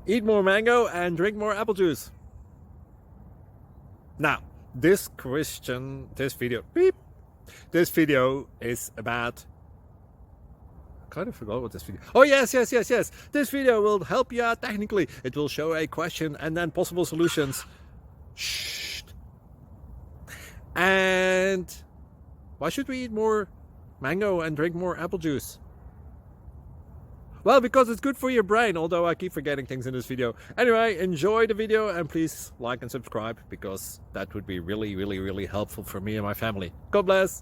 Eat more mango and drink more apple juice. Now, this video is about, I kind of forgot what this video. Oh, yes. This video will help you out technically. It will show a question and then possible solutions. Shh. And why should we eat more mango and drink more apple juice? Well, because it's good for your brain, although I keep forgetting things in this video. Anyway, enjoy the video and please like and subscribe, because that would be really helpful for me and my family. God bless.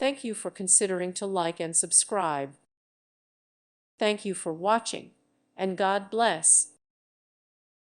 Thank you for considering to like and subscribe. Thank you for watching, and God bless.